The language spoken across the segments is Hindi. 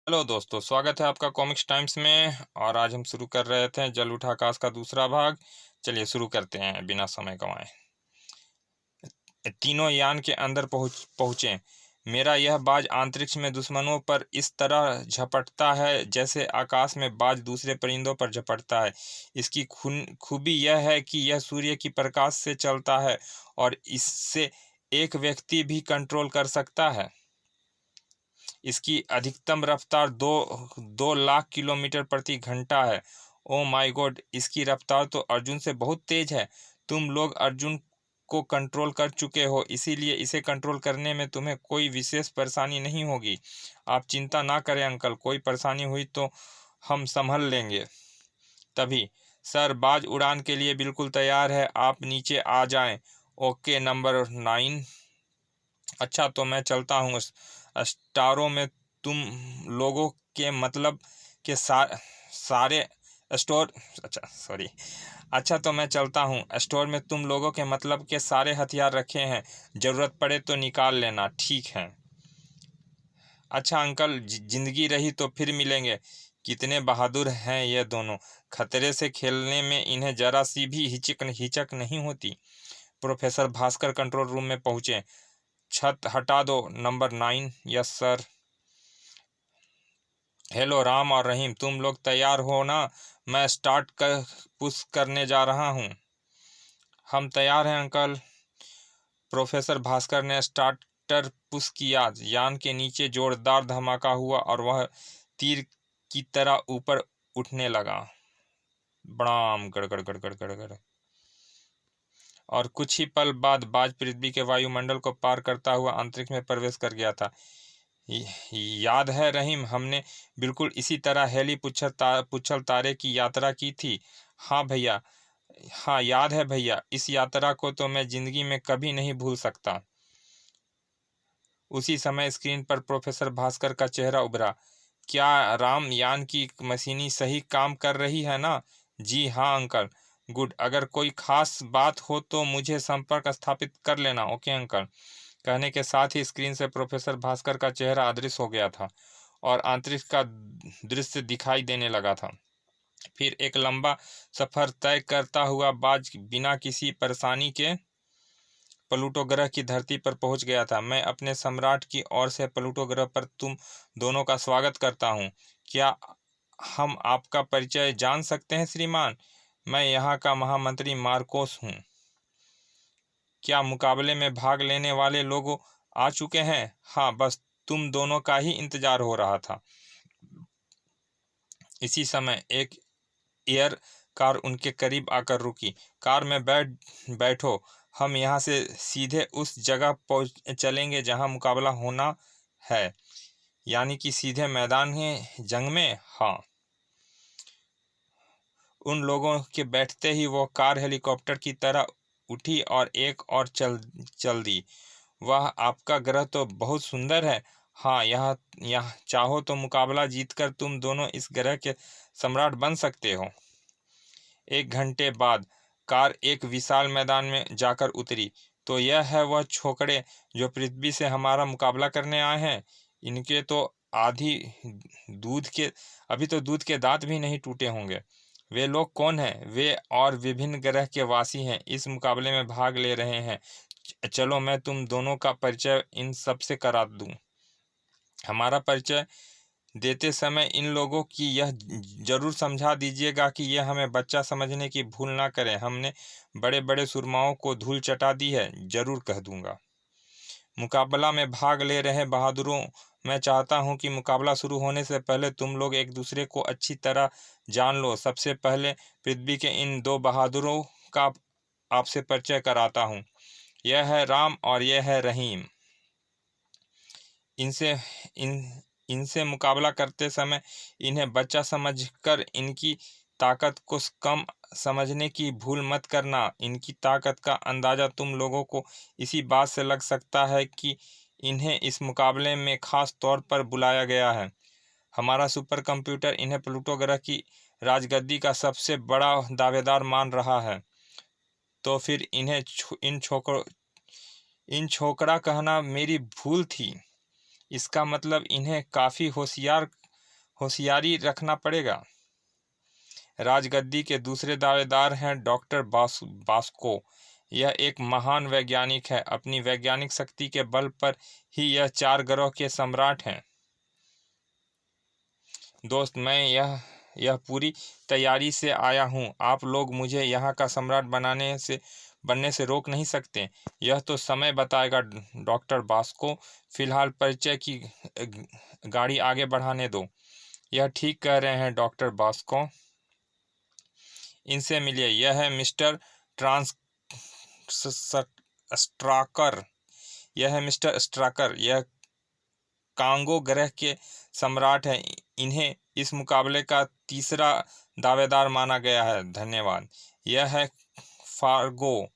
हेलो दोस्तों, स्वागत है आपका कॉमिक्स टाइम्स में। और आज हम शुरू कर रहे थे जल उठा आकाश का दूसरा भाग। चलिए शुरू करते हैं बिना समय गंवाए। तीनों यान के अंदर पहुंचे। मेरा यह बाज अंतरिक्ष में दुश्मनों पर इस तरह झपटता है जैसे आकाश में बाज दूसरे परिंदों पर झपटता है। इसकी खूबी यह है कि यह सूर्य की प्रकाश से चलता है और इससे एक व्यक्ति भी कंट्रोल कर सकता है। इसकी अधिकतम रफ्तार दो लाख किलोमीटर प्रति घंटा है। ओ माय गॉड, इसकी रफ्तार तो अर्जुन से बहुत तेज है। तुम लोग अर्जुन को कंट्रोल कर चुके हो, इसीलिए इसे कंट्रोल करने में तुम्हें कोई विशेष परेशानी नहीं होगी। आप चिंता ना करें अंकल, कोई परेशानी हुई तो हम संभल लेंगे। तभी सर, बाज उड़ान के लिए बिल्कुल तैयार है, आप नीचे आ जाएं। Okay number 9। अच्छा तो मैं चलता हूँ। स्टारों में तुम लोगों के मतलब के सारे स्टोर अच्छा सॉरी अच्छा तो मैं चलता हूँ। स्टोर में तुम लोगों के मतलब के सारे हथियार रखे हैं, ज़रूरत पड़े तो निकाल लेना, ठीक है? अच्छा अंकल, जिंदगी रही तो फिर मिलेंगे। कितने बहादुर हैं ये दोनों, खतरे से खेलने में इन्हें जरा सी भी हिचक नहीं होती। प्रोफेसर भास्कर कंट्रोल रूम में पहुंचे। छत हटा दो number 9। Yes sir. Hello Ram और रहीम, तुम लोग तैयार हो ना? मैं स्टार्ट कर पुश करने जा रहा हूँ। हम तैयार हैं अंकल। प्रोफेसर भास्कर ने स्टार्टर पुश किया। यान के नीचे जोरदार धमाका हुआ और वह तीर की तरह ऊपर उठने लगा। बड़ाम गड़गड़ गड़गड़ गड़गड़। और कुछ ही पल बाद बाज पृथ्वी के वायुमंडल को पार करता हुआ अंतरिक्ष में प्रवेश कर गया था। याद है रहीम, हमने बिल्कुल इसी तरह हेली पुच्छल तारे की यात्रा की थी। हाँ भैया, हाँ याद है भैया, इस यात्रा को तो मैं जिंदगी में कभी नहीं भूल सकता। उसी समय स्क्रीन पर प्रोफेसर भास्कर का चेहरा उभरा। क्या राम, यान की मशीनी सही काम कर रही है ना? जी हाँ अंकल। गुड, अगर कोई खास बात हो तो मुझे संपर्क स्थापित कर लेना। Okay uncle. कहने के साथ ही स्क्रीन से प्रोफेसर भास्कर का चेहरा अदृश्य हो गया था और अंतरिक्ष का दृश्य दिखाई देने लगा था। फिर एक लंबा सफर तय करता हुआ बाज बिना किसी परेशानी के प्लूटो ग्रह की धरती पर पहुंच गया था। मैं अपने सम्राट की ओर से प्लूटो ग्रह पर तुम दोनों का स्वागत करता हूं। क्या हम आपका परिचय जान सकते हैं श्रीमान? मैं यहाँ का महामंत्री मार्कोस हूँ। क्या मुकाबले में भाग लेने वाले लोग आ चुके हैं? हाँ, बस तुम दोनों का ही इंतजार हो रहा था। इसी समय एक एयर कार उनके करीब आकर रुकी। कार में बैठो, हम यहाँ से सीधे उस जगह पहुँच चलेंगे जहाँ मुकाबला होना है, यानी कि सीधे मैदान है जंग में। हाँ। उन लोगों के बैठते ही वो कार हेलीकॉप्टर की तरह उठी और एक और चल दी। वाह, आपका ग्रह तो बहुत सुंदर है। हाँ, यह चाहो तो मुकाबला जीतकर तुम दोनों इस ग्रह के सम्राट बन सकते हो। 1 घंटे बाद कार एक विशाल मैदान में जाकर उतरी। तो यह है वह छोकरे जो पृथ्वी से हमारा मुकाबला करने आए हैं। इनके तो आधी दूध के अभी तो दूध के दांत भी नहीं टूटे होंगे। वे लोग कौन हैं? वे और विभिन्न ग्रह के वासी हैं, इस मुकाबले में भाग ले रहे हैं। चलो मैं तुम दोनों का परिचय इन सब से करा दूं। हमारा परिचय देते समय इन लोगों की यह जरूर समझा दीजिएगा कि यह हमें बच्चा समझने की भूल ना करें। हमने बड़े बड़े सुरमाओं को धूल चटा दी है, जरूर कह दूंगा। मुकाबला में भाग ले रहे बहादुरों, मैं चाहता हूं कि मुकाबला शुरू होने से पहले तुम लोग एक दूसरे को अच्छी तरह जान लो। सबसे पहले पृथ्वी के इन दो बहादुरों का आपसे परिचय कराता हूं। यह है राम और यह है रहीम। इनसे इन इनसे मुकाबला करते समय इन्हें बच्चा समझकर इनकी ताकत को कम समझने की भूल मत करना। इनकी ताकत का अंदाज़ा तुम लोगों को इसी बात से लग सकता है कि इन्हें इस मुकाबले में खास तौर पर बुलाया गया है। हमारा सुपर कंप्यूटर इन्हें प्लूटो ग्रह की राजगद्दी का सबसे बड़ा दावेदार मान रहा है। तो फिर इन्हें इन छोकरा कहना मेरी भूल थी। इसका मतलब इन्हें काफ़ी होशियार होशियारी रखना पड़ेगा। राजगद्दी के दूसरे दावेदार हैं डॉक्टर बास्को। यह एक महान वैज्ञानिक है। अपनी वैज्ञानिक शक्ति के बल पर ही यह 4 ग्रहों के सम्राट हैं। दोस्त, मैं यह पूरी तैयारी से आया हूँ। आप लोग मुझे यहाँ का सम्राट बनने से रोक नहीं सकते। यह तो समय बताएगा डॉक्टर बास्को। फिलहाल परिचय की गाड़ी आगे बढ़ाने दो। यह ठीक कह रहे हैं डॉक्टर बास्को। इनसे मिलिए। यह है मिस्टर स्ट्राकर। यह है मिस्टर स्ट्राकर। यह कांगो ग्रह के सम्राट हैं। इन्हें इस मुकाबले का तीसरा दावेदार माना गया है। धन्यवाद। यह है फार्गो,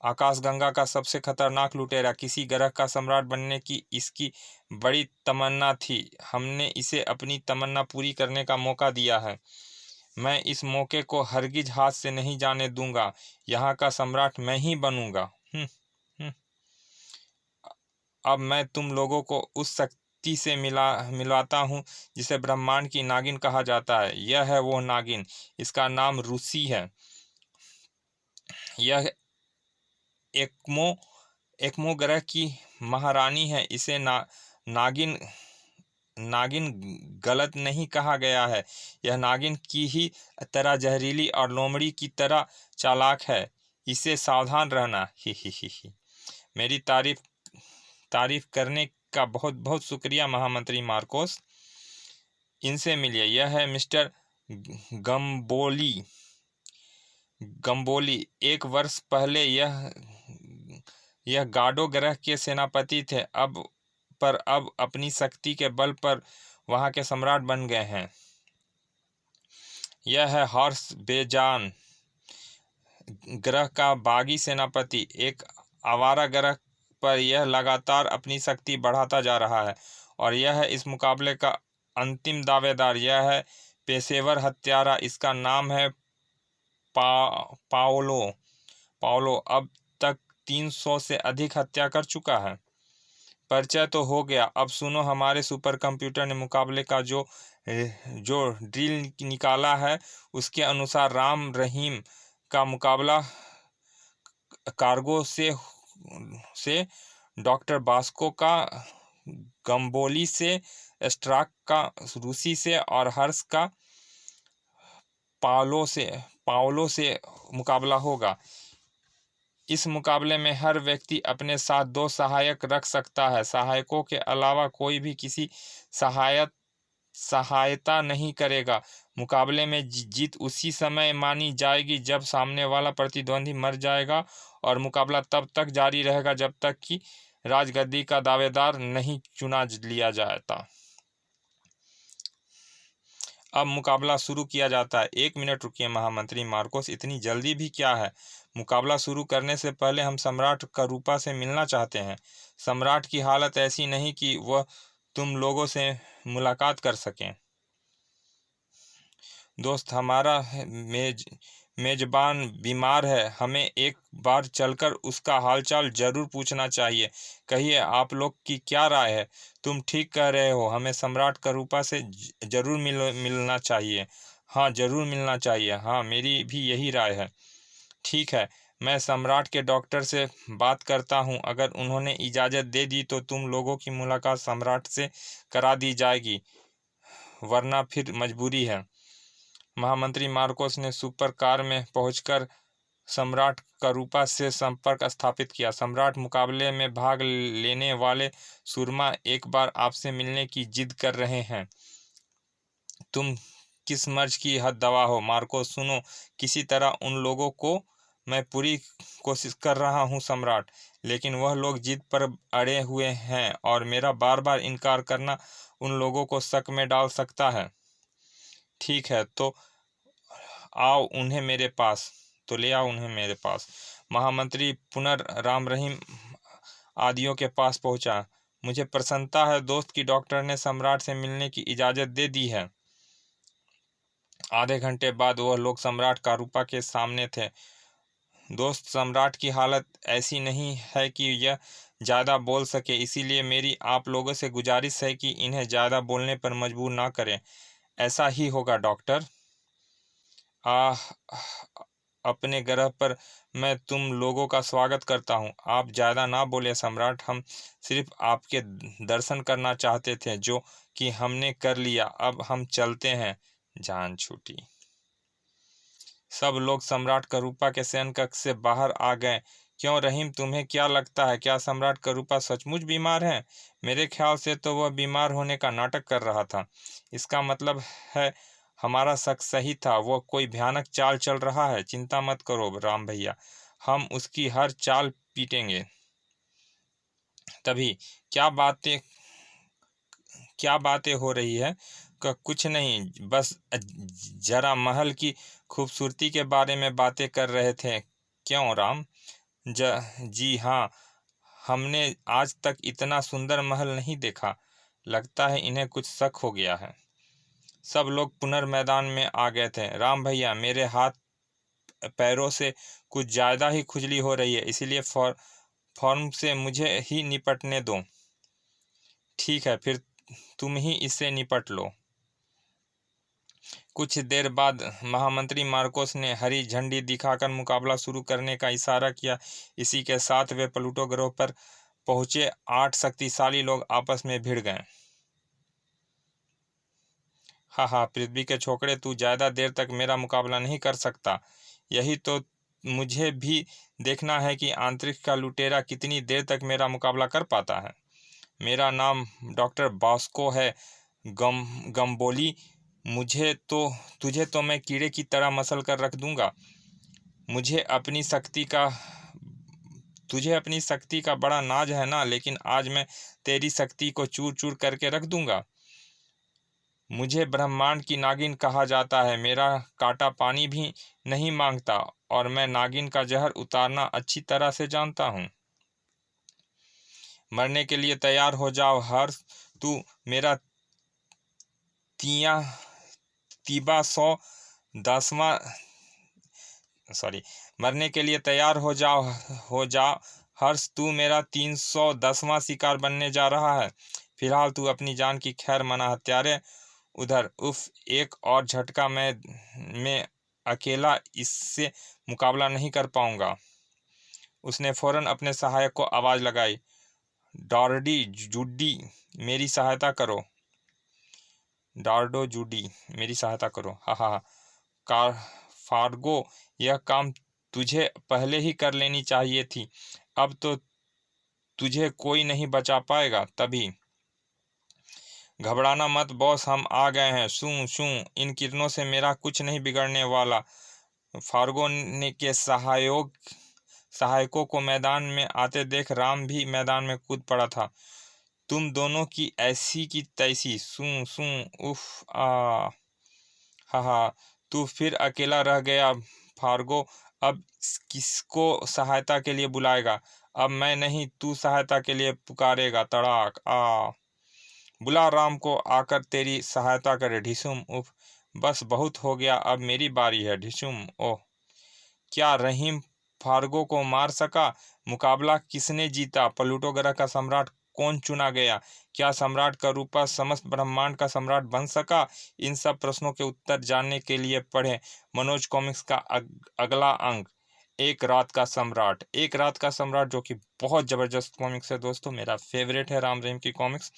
आकाशगंगा का सबसे खतरनाक लुटेरा। किसी ग्रह का सम्राट बनने की इसकी बड़ी तमन्ना थी। हमने इसे अपनी तमन्ना पूरी करने का मौका दिया है। मैं इस मौके को हरगिज हाथ से नहीं जाने दूंगा। यहाँ का सम्राट मैं ही बनूंगा। अब मैं तुम लोगों को उस शक्ति से मिलाता हूँ जिसे ब्रह्मांड की नागिन कहा जाता है। यह है वो नागिन। इसका नाम रूसी है। यह एकमो ग्रह की महारानी है। इसे नागिन गलत नहीं कहा गया है। यह नागिन की ही तरह जहरीली और लोमड़ी की तरह चालाक है। इसे सावधान रहना। ही। मेरी तारीफ करने का बहुत बहुत शुक्रिया महामंत्री मार्कोस। इनसे मिलिए। यह है मिस्टर गम्बोली। 1 वर्ष पहले यह गाडो ग्रह के सेनापति थे। अब अपनी शक्ति के बल पर वहां के सम्राट बन गए हैं। यह है हॉर्स बेजान, ग्रह का बागी सेनापति। एक आवारा ग्रह पर यह लगातार अपनी शक्ति बढ़ाता जा रहा है। और यह है इस मुकाबले का अंतिम दावेदार। यह है पेशेवर हत्यारा। इसका नाम है पाओलो। अब तक 300 से अधिक हत्या कर चुका है। परिचय तो हो गया। अब सुनो, हमारे सुपर कंप्यूटर ने मुकाबले का जो ड्रिल निकाला है उसके अनुसार राम रहीम का मुकाबला कार्गो से डॉक्टर बास्को का गम्बोली से, स्ट्राक का रूसी से और हर्ष का पाओलो से मुकाबला होगा। इस मुकाबले में हर व्यक्ति अपने साथ 2 सहायक रख सकता है। सहायकों के अलावा कोई भी किसी सहायता नहीं करेगा। मुकाबले में जीत उसी समय मानी जाएगी जब सामने वाला प्रतिद्वंदी मर जाएगा और मुकाबला तब तक जारी रहेगा जब तक कि राजगद्दी का दावेदार नहीं चुना लिया जाता। अब मुकाबला शुरू किया जाता है। 1 मिनट रुकिए महामंत्री मार्कोस, इतनी जल्दी भी क्या है? मुकाबला शुरू करने से पहले हम सम्राट करूपा से मिलना चाहते हैं। सम्राट की हालत ऐसी नहीं कि वह तुम लोगों से मुलाकात कर सकें। दोस्त, हमारा मेजबान बीमार है। हमें एक बार चलकर उसका हालचाल जरूर पूछना चाहिए। कहिए, आप लोग की क्या राय है? तुम ठीक कह रहे हो। हमें सम्राट करूपा से जरूर मिलना चाहिए। हाँ, जरूर मिलना चाहिए। हाँ, मेरी भी यही राय है। ठीक है, मैं सम्राट के डॉक्टर से बात करता हूँ। अगर उन्होंने इजाज़त दे दी तो तुम लोगों की मुलाकात सम्राट से करा दी जाएगी, वरना फिर मजबूरी है। महामंत्री मार्कोस ने सुपर कार में पहुंचकर सम्राट करूपा से संपर्क स्थापित किया। सम्राट, मुकाबले में भाग लेने वाले सुरमा एक बार आपसे मिलने की जिद कर रहे हैं। तुम किस मर्ज की हद दवा हो? मार्कोस, सुनो, किसी तरह उन लोगों को मैं पूरी कोशिश कर रहा हूं सम्राट, लेकिन वह लोग जिद पर अड़े हुए हैं और मेरा बार बार इनकार करना उन लोगों को शक में डाल सकता है। ठीक है, तो आओ उन्हें मेरे पास तो ले आओ उन्हें मेरे पास। महामंत्री राम रहीम आदियों के पास पहुंचा। मुझे प्रसन्नता है दोस्त कि डॉक्टर ने सम्राट से मिलने की इजाज़त दे दी है। आधे घंटे बाद वह लोग सम्राट कारूपा के सामने थे। दोस्त, सम्राट की हालत ऐसी नहीं है कि यह ज़्यादा बोल सके, इसीलिए मेरी आप लोगों से गुजारिश है कि इन्हें ज़्यादा बोलने पर मजबूर ना करें। ऐसा ही होगा डॉक्टर। आह, अपने ग्रह पर मैं तुम लोगों का स्वागत करता हूँ। आप ज़्यादा ना बोले सम्राट, हम सिर्फ आपके दर्शन करना चाहते थे, जो कि हमने कर लिया। अब हम चलते हैं। जान छूटी। सब लोग सम्राट करूपा के शयन कक्ष से बाहर आ गए। क्यों रहीम, तुम्हें क्या लगता है, क्या सम्राट करूपा सचमुच बीमार है? मेरे ख्याल से तो वह बीमार होने का नाटक कर रहा था। इसका मतलब है हमारा शक सही था, वह कोई भयानक चाल चल रहा है। चिंता मत करो राम भैया, हम उसकी हर चाल पीटेंगे। तभी क्या बातें हो रही है? कुछ नहीं, बस जरा महल की खूबसूरती के बारे में बातें कर रहे थे। क्यों राम? जी हाँ, हमने आज तक इतना सुंदर महल नहीं देखा। लगता है इन्हें कुछ शक हो गया है। सब लोग पुनर्मैदान में आ गए थे। राम भैया, मेरे हाथ पैरों से कुछ ज़्यादा ही खुजली हो रही है, इसीलिए फॉर्म से मुझे ही निपटने दो। ठीक है, फिर तुम ही इससे निपट लो। कुछ देर बाद महामंत्री मार्कोस ने हरी झंडी दिखाकर मुकाबला शुरू करने का इशारा किया। इसी के साथ वे प्लूटो ग्रह पर पहुंचे। 8 शक्तिशाली लोग आपस में भिड़ गए। हाँ, पृथ्वी के छोकरे, तू ज़्यादा देर तक मेरा मुकाबला नहीं कर सकता। यही तो मुझे भी देखना है कि अंतरिक्ष का लुटेरा कितनी देर तक मेरा मुकाबला कर पाता है। मेरा नाम डॉक्टर बॉस्को है गम्बोली। तुझे तो मैं कीड़े की तरह मसल कर रख दूंगा। तुझे अपनी शक्ति का बड़ा नाज है ना, लेकिन आज मैं तेरी शक्ति को चूर चूर करके रख दूंगा। मुझे ब्रह्मांड की नागिन कहा जाता है। मेरा कांटा पानी भी नहीं मांगता और मैं नागिन का जहर उतारना अच्छी तरह से जानता हूँ। मरने के लिए तैयार हो जाओ हर्ष। तू मेरा तीबा 110वां मरने के लिए तैयार हो जाओ हर्ष। तू मेरा 310वां शिकार बनने जा रहा है। फिलहाल तू अपनी जान की खैर मना हत्यारे। उधर उफ, एक और झटका, मैं अकेला इससे मुकाबला नहीं कर पाऊंगा। उसने फौरन अपने सहायक को आवाज़ लगाई, डॉर्डी जूडी मेरी सहायता करो। डार्डो जूडी मेरी सहायता करो। हाँ, फार्गो, यह काम तुझे पहले ही कर लेनी चाहिए थी। अब तो तुझे कोई नहीं बचा पाएगा। तभी घबराना मत बॉस, हम आ गए हैं। शू शू, इन किरणों से मेरा कुछ नहीं बिगड़ने वाला। फार्गो ने के सहायकों को मैदान में आते देख राम भी मैदान में कूद पड़ा था। तुम दोनों की ऐसी की तैसी। सू सू, उफ आ हाँ, तू फिर अकेला रह गया फार्गो। अब किसको सहायता के लिए बुलाएगा? अब मैं नहीं, तू सहायता के लिए पुकारेगा। तड़ाक आ, बुला राम को आकर तेरी सहायता करे। ढिसुम, उफ, बस बहुत हो गया, अब मेरी बारी है। ढिसुम, ओह, क्या रहीम फार्गो को मार सका? मुकाबला किसने जीता? प्लूटो ग्रह का सम्राट कौन चुना गया? क्या सम्राट का रूपा समस्त ब्रह्मांड का सम्राट बन सका? इन सब प्रश्नों के उत्तर जानने के लिए पढ़ें मनोज कॉमिक्स का अगला अंक, एक रात का सम्राट। एक रात का सम्राट जो कि बहुत ज़बरदस्त कॉमिक्स है दोस्तों, मेरा फेवरेट है राम रहीम की कॉमिक्स।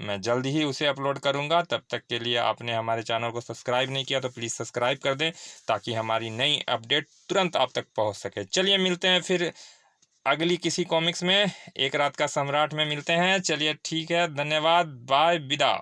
मैं जल्दी ही उसे अपलोड करूंगा। तब तक के लिए आपने हमारे चैनल को सब्सक्राइब नहीं किया तो प्लीज़ सब्सक्राइब कर दें, ताकि हमारी नई अपडेट तुरंत आप तक पहुंच सके। चलिए मिलते हैं फिर अगली किसी कॉमिक्स में, एक रात का सम्राट में मिलते हैं। चलिए ठीक है, धन्यवाद, बाय, विदा।